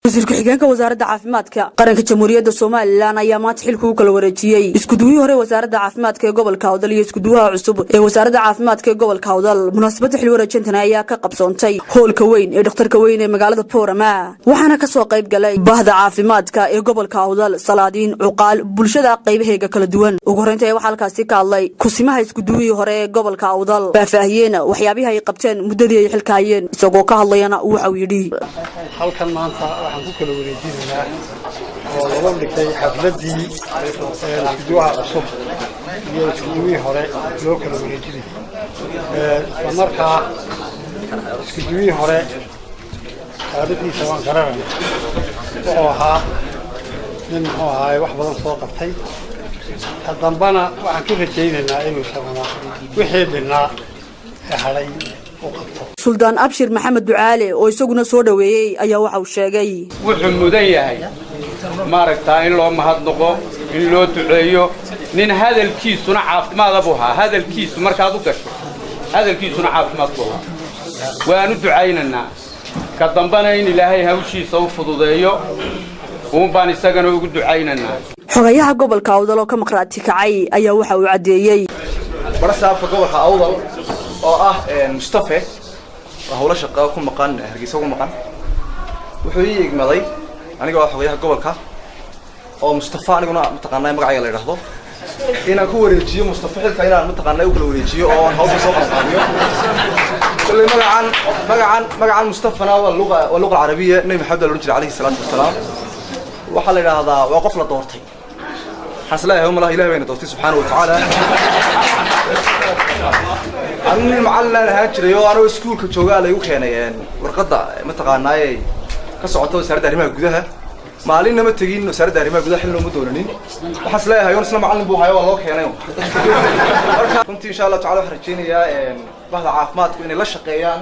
wasiirka xigeenka wasaaradda caafimaadka qaranka jamhuuriyadda Soomaaliland ayaa maanta xilku kala wareejiyay iskuduwii hore wasaaradda caafimaadka ee gobolka Awdal iyo iskuduwaha cusub ee wasaaradda caafimaadka ee gobolka Awdal. Munaasabadda xil wareejinta ayaa ka qabsoontay hoolka weyn ee dhakhtarka weyn ee magaalada Boorama, waxaana ka soo qayb galay bahda caafimaadka ee gobolka Awdal, salaadiin, cuqaal, bulshada qaybaheega kala duwan. Ugu horeyntii waxa halkaasi ka hadlay kusimaha iskuduwii hore ee gobolka Awdal, faahfaahiyeen waxyaabaha ay qabteen muddadii ay xilka hayeen, isagoo ka hadlayana waxa uu yidhi halkan maanta waxaan ku kala wareejinaynaa oo laga dhigtay xafladii iskuduwaha cusub iyo iskuduwii hore loo kala wareejinay markaa iskuduwii hore taariikhdiisa waan garanayna wuxuu ahaa nin muxuu ahaay wax badan soo qabtay ka dambana waxaan ka rajaynaynaa inuu isaguna wixii dhinnaa ee hadhay u qabto. Suldaan Abshir Maxamed Ducaale oo isaguna soo dhaweeyay ayaa waxa uu sheegay wuxuu mudan yahay maaragtaa in loo mahadnaqo, in loo duceeyo, nin hadalkiisuna caafimaad buu ahaa, hadalkiisu markaad u gasho hadalkiisuna caafimaad buu ahaa. waan u ducaynaynaa ka dambana in Ilaahay hawshiisa u fududeeyo baan isagana ugu ducaynaynaa. xogayaha gobolka Awdal oo ka maqraati kacay ayaa waxa uu cadeeyay barsaabka gobolka Awdal oo ah Mustafa hawla shaqo ku maqan Hargeysa ku maqan wuxuu yigmaday aniga oo xogayaha gobolka oo Mustafa aniguna mataqaanay magacayga la yiraahdo inaan ku wareejiyo Mustafa xilka inaan mataqaanay u kala wareejiyo oo hawsha soo qaadaniyo kulli magacan Mustafana waa luqada Carabiga Nabi Maxamed alayhi salaatu wasalaam waxa la yiraahdaa waa qof la doortay xaslaahay uma Ilaahay bayna doortay subhanahu wa ta'ala أنا معلنا هاجري وأنا وسكول كجوجا على يوكينا يعني ورقة متقنعي كسرعته سرد هرمها جودها ما علينا متجين سرد هرمها جودها حلو مدورنين وحصلها هيون سلام معلم بوها والله كيانيو كنت إن شاء الله تعالى حرجيني يا بعض عافمات كوني لا شقيان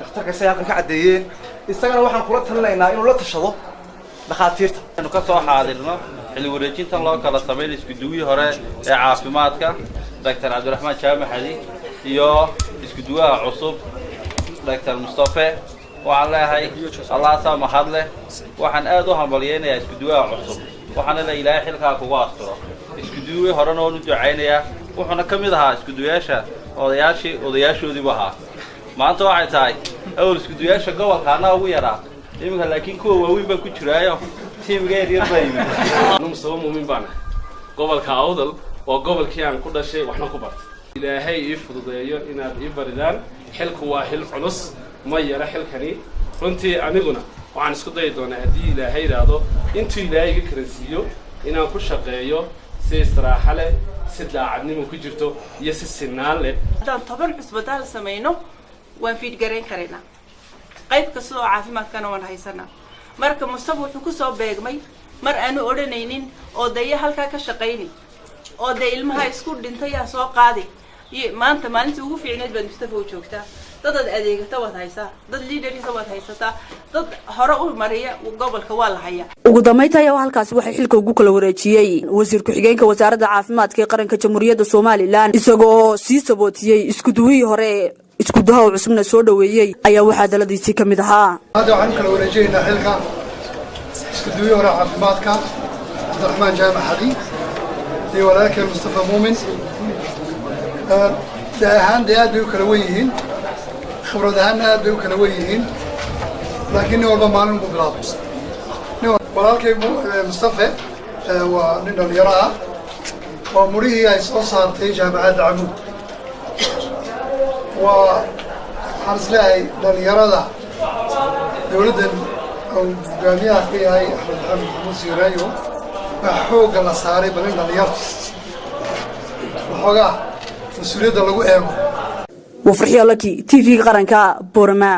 اخترك سياق كعديين استجنا واحد قرطنا لنا إنه لا تشظى بخاطيرته إنه كسر حاضرنا اللي ورجين الله كلا سمين يسكدوي هراء عافماتك دكتور عبد الرحمن شامي حدي iyo iskuduwaha cusub Dr. Mustafa waxa lahay Allah sama hadle waxaan aad u hambalyeynaa iskuduwaha cusub waxaan la Ilaahay xilka kugu asturo iskuduwii horena oo ducaynaya wuxuuna kamid ahaa iskuduwayaasha odayaashoodii waxa maanta waxay tahay awr iskuduwayaasha gobolkaana ugu yaraa iminka laakiin kuwa waaweyn baa ku jiraayo tiimga yar bay Mustafa muumin baan gobolka Awdal oo gobolkii aan ku dhashay waxna ku bartay Ilaahay ifududeeyo inaad baridaan xilku waa xil culus ma yara xilkani runtii aniguna waxaan isku day doonaa hadii Ilaahay raado intuu Ilaahay iga karansiiyo inaan ku shaqeeyo si istiraaxa leh si daacadnimo ku jirto iyo si sinaan leh hadaan toban cusbitaal sameeyno waan fiid gareyn kareena qayb kasta oo caafimaadkana waan haysanaa marka Mustafa wuxuu ku soo beegmay mar aanu oranaynin oo daya halka ka shaqeynay oo day ilmaha isku dhintay yaa soo qaaday maanta maalintii ugu fiicneed baa Mustafa u joogtaa dad adeegata wad haysaa dad leaderisa wad haysataa dad hore u mariya gobolka waa la hayaa. ugu dambeyntii ayaa halkaas waxay xilka ugu kala wareejiyay wasiirka xigeenka wasaaradda caafimaadka ee qaranka jamhuuriyadda Soomaaliland isagoo sii sabootiyay iskuduwii hore iskuduwaha cusubna soo dhaweeyay ayaa waxa daladiisii kamid ahaa hada waxaan kala wareejinaynaa xilka iskuduwii hore caafimaadka Abdulrahman Jaamac Hadi iyo walaalkay Mustafa Muumin دهان دياد بيوكل ويهين خبرة دهان دياد بيوكل ويهين لكن هو بمعنى مبلغ ولكن مصطفى ونحن يراها ومريه يصوصها في جامعة عمود وحرص لها لليرادة يولد أو جامعة فيها أحمد حمد موسيرايو بحوق الأساري بلين اليرتس وحوقها مسؤولية lagu eego وفرحي لكي TV qaranka Boorama.